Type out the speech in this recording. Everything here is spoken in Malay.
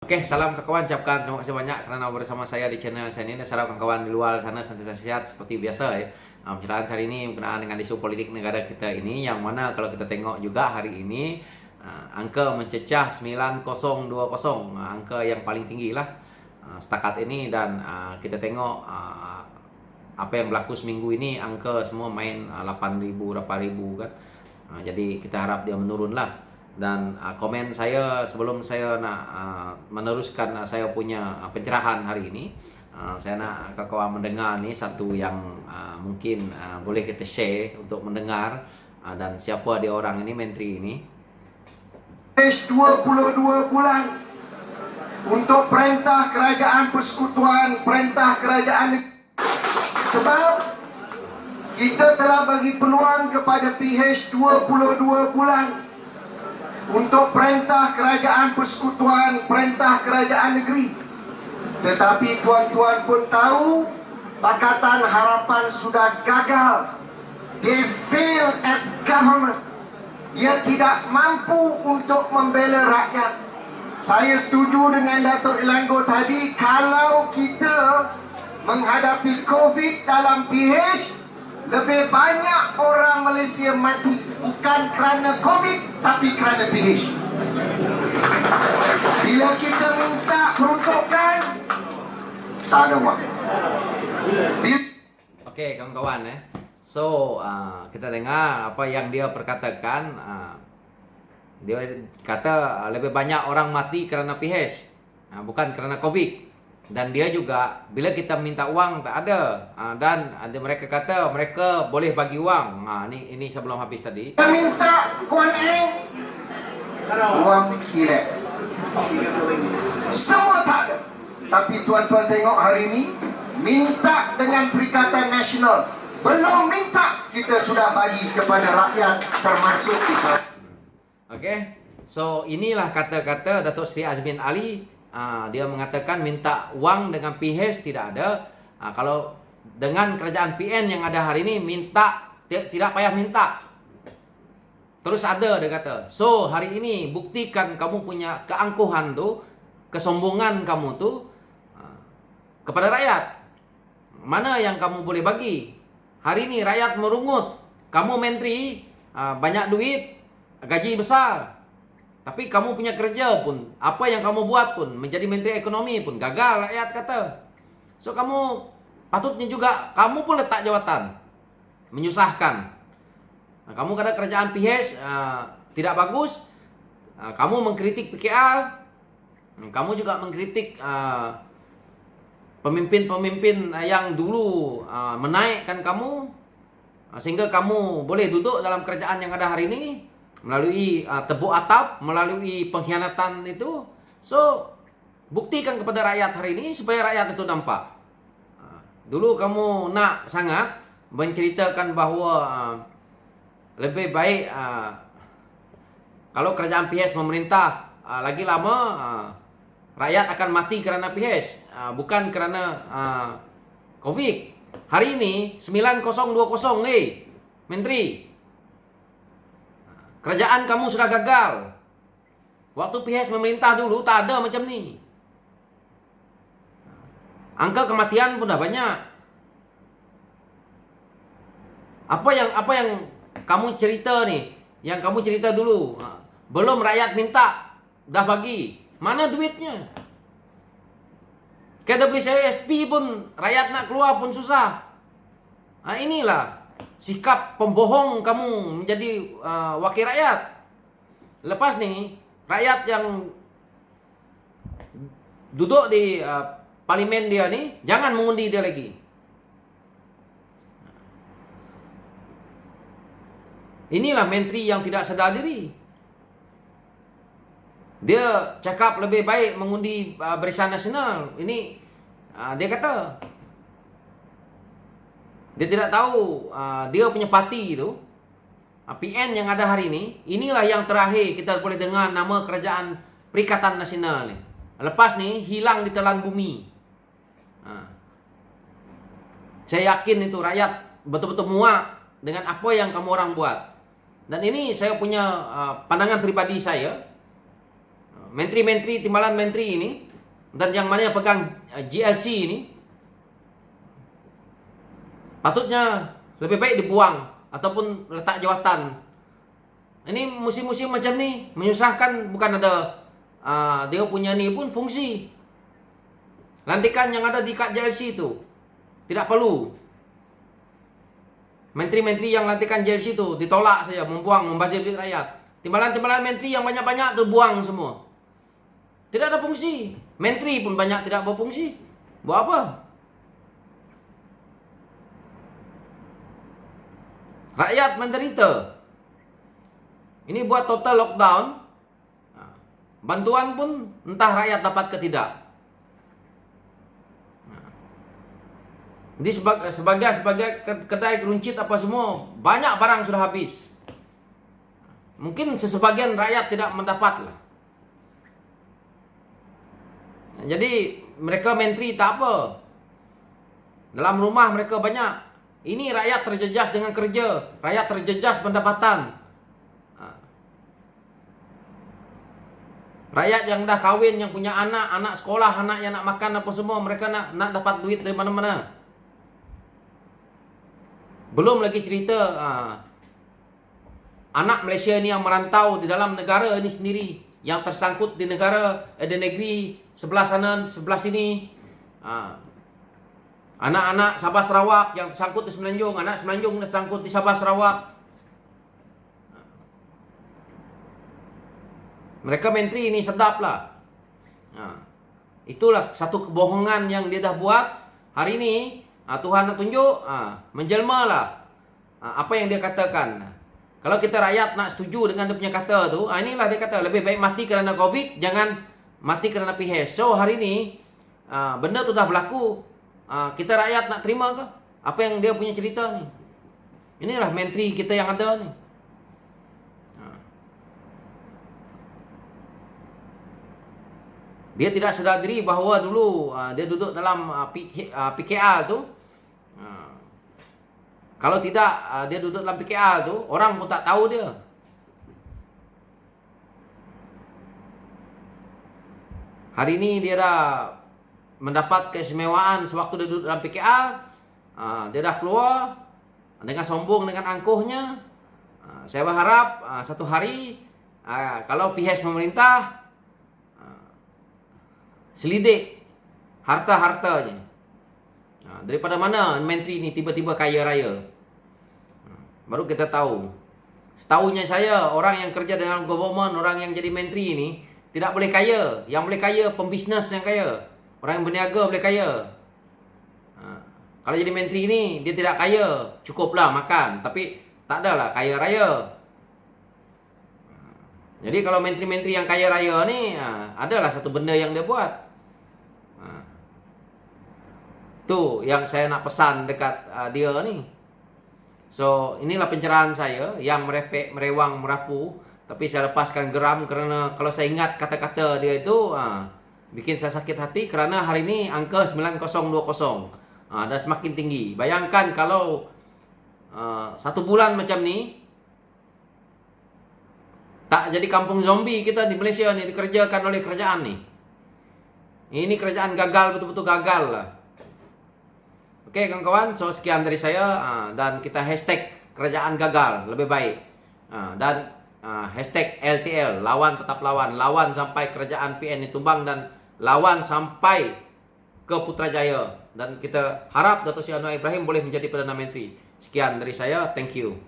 Oke, salam kawan, ucapkan terima kasih banyak karena bersama saya di channel saya ini. Dan salam kawan di luar sana senantiasa sehat seperti biasa ya. Pembicaraan hari ini berkenaan dengan isu politik negara kita ini, yang mana kalau kita tengok juga hari ini angka mencecah 9020, angka yang paling tinggi lah setakat ini. Dan kita tengok apa yang berlaku seminggu ini, angka semua main 8.000 berapa ribu kan. Jadi kita harap dia menurun lah. Dan komen saya sebelum saya nak meneruskan saya punya pencerahan hari ini, saya nak kawan mendengar nih satu yang mungkin boleh kita share untuk mendengar, dan siapa dia orang ini, menteri ini. 22 bulan untuk perintah kerajaan persekutuan, perintah kerajaan negeri. Sebab kita telah bagi peluang kepada PH 22 bulan untuk perintah kerajaan persekutuan, perintah kerajaan negeri. Tetapi tuan-tuan pun tahu Pakatan Harapan sudah gagal. They failed as government. Dia tidak mampu untuk membela rakyat. Saya setuju dengan Datuk Elanggo tadi, kalau kita menghadapi COVID dalam PH, lebih banyak orang Malaysia mati bukan kerana COVID tapi kerana PH. Bila kita minta peruntukan, tak ada waktu. Oke, kawan-kawan ya. So, kita dengar apa yang dia perkatakan. Dia kata lebih banyak orang mati kerana PH, bukan kerana COVID. Dan dia juga bila kita minta uang tak ada, dan ada mereka kata mereka boleh bagi uang. Ini sebelum habis tadi. Kita minta Kuan Eng uang kilek, semua tak ada. Tapi tuan-tuan tengok hari ini, minta dengan Perikatan Nasional, belum minta kita sudah bagi kepada rakyat termasuk kita. Oke, so inilah kata-kata Datuk Seri Azmin Ali. Dia mengatakan minta uang dengan PH tidak ada. Kalau dengan kerajaan PN yang ada hari ini, minta tidak payah minta, terus ada, dia kata. So hari ini buktikan kamu punya keangkuhan tu, kesombongan kamu tu kepada rakyat. Mana yang kamu boleh bagi? Hari ini rakyat merungut, kamu menteri banyak duit, gaji besar, tapi kamu punya kerja pun, apa yang kamu buat pun, menjadi menteri ekonomi pun gagal, rakyat kata. So kamu patutnya juga, kamu pun letak jawatan, menyusahkan. Kamu kata kerajaan PH tidak bagus, kamu mengkritik PKR, kamu juga mengkritik pemimpin-pemimpin yang dulu menaikkan kamu, sehingga kamu boleh duduk dalam kerajaan yang ada hari ini melalui tebuk atap, melalui pengkhianatan itu. So buktikan kepada rakyat hari ini supaya rakyat itu nampak. Dulu kamu nak sangat menceritakan bahawa lebih baik kalau kerajaan PH memerintah lagi lama, rakyat akan mati kerana PH, bukan kerana COVID. Hari ini 9020, menteri, kerajaan kamu sudah gagal. Waktu PH memerintah dulu tak ada macam ni. Angka kematian pun dah banyak. Apa yang kamu cerita ni? Yang kamu cerita dulu, belum rakyat minta dah bagi. Mana duitnya? KWSP pun rakyat nak keluar pun susah. Inilah sikap pembohong kamu menjadi wakil rakyat. Lepas ni rakyat yang duduk di parlimen dia ni, jangan mengundi dia lagi. Inilah menteri yang tidak sedar diri. Dia cakap lebih baik mengundi Barisan Nasional. Ini dia kata dia tidak tahu dia punya parti itu, PN yang ada hari ini, inilah yang terakhir kita boleh dengar nama kerajaan Perikatan Nasional ni. Lepas ni hilang di telan bumi. Saya yakin itu rakyat betul-betul muak dengan apa yang kamu orang buat. Dan ini saya punya pandangan pribadi saya. menteri-menteri, timbalan menteri ini, dan yang mana yang pegang GLC ini, patutnya lebih baik dibuang ataupun letak jawatan. Ini musim-musim macam ni menyusahkan, bukan ada dia punya ni pun fungsi. Lantikan yang ada di kad JLC itu tidak perlu. Menteri-menteri yang lantikan JLC itu ditolak saja, membuang, membazir duit rakyat. Timbalan-timbalan menteri yang banyak-banyak tu buang semua. Tidak ada fungsi. Menteri pun banyak tidak berfungsi. Buat apa? Rakyat menderita. Ini buat total lockdown. Bantuan pun entah rakyat dapat ke tidak. Di sebagai kedai geruncit apa semua, banyak barang sudah habis. Mungkin sebagian rakyat tidak mendapat lah. Jadi mereka menteri tak apa. Dalam rumah mereka banyak. Ini rakyat terjejas dengan kerja, rakyat terjejas pendapatan. Rakyat yang dah kahwin, yang punya anak, anak sekolah, anak yang nak makan apa semua, mereka nak dapat duit dari mana-mana. Belum lagi cerita anak Malaysia ni yang merantau di dalam negara ini sendiri, yang tersangkut di negeri sebelah sana, sebelah sini. Anak-anak Sabah Sarawak yang tersangkut di Semenanjung, anak Semenanjung tersangkut di Sabah Sarawak. Mereka menteri ini sedap lah. Itulah satu kebohongan yang dia dah buat. Hari ini Tuhan nak tunjuk, menjelma lah apa yang dia katakan. Kalau kita rakyat nak setuju dengan dia punya kata tu, inilah dia kata, lebih baik mati kerana COVID, jangan mati kerana PHS. So hari ini benda tu dah berlaku. Kita rakyat nak terima ke apa yang dia punya cerita ni? Inilah menteri kita yang ada ni. Dia tidak sedar diri bahawa dulu dia duduk dalam PKR tu. Kalau tidak dia duduk dalam PKR tu, orang pun tak tahu dia. Hari ini dia dah mendapat keistimewaan sewaktu dia duduk dalam PKR. Dia dah keluar dengan sombong, dengan angkuhnya. Saya berharap satu hari kalau PHS memerintah, selidik harta-hartanya. Daripada mana menteri ni tiba-tiba kaya raya? Baru kita tahu. Setahunya saya, orang yang kerja dalam government, orang yang jadi menteri ini tidak boleh kaya. Yang boleh kaya pembisnes yang kaya. Orang yang berniaga boleh kaya. Kalau jadi menteri ini dia tidak kaya, cukuplah makan, tapi tak adalah kaya raya. Jadi kalau menteri-menteri yang kaya raya ni adalah satu benda yang dia buat. Tu yang saya nak pesan dekat dia ni. So inilah pencerahan saya yang merepek, merewang, merapu. Tapi saya lepaskan geram kerana kalau saya ingat kata-kata dia itu bikin saya sakit hati. Kerana hari ini angka 9020 dah semakin tinggi. Bayangkan kalau satu bulan macam ni, tak jadi kampung zombie kita di Malaysia ni, dikerjakan oleh kerajaan ni. Ini kerajaan gagal, betul-betul gagal lah. Oke kawan-kawan, so sekian dari saya. Dan kita hashtag kerajaan gagal lebih baik. Dan hashtag LTL, lawan tetap lawan. Lawan sampai kerajaan PN ditumbang dan lawan sampai ke Putrajaya. Dan kita harap Dato' Sri Anwar Ibrahim boleh menjadi Perdana Menteri. Sekian dari saya, thank you.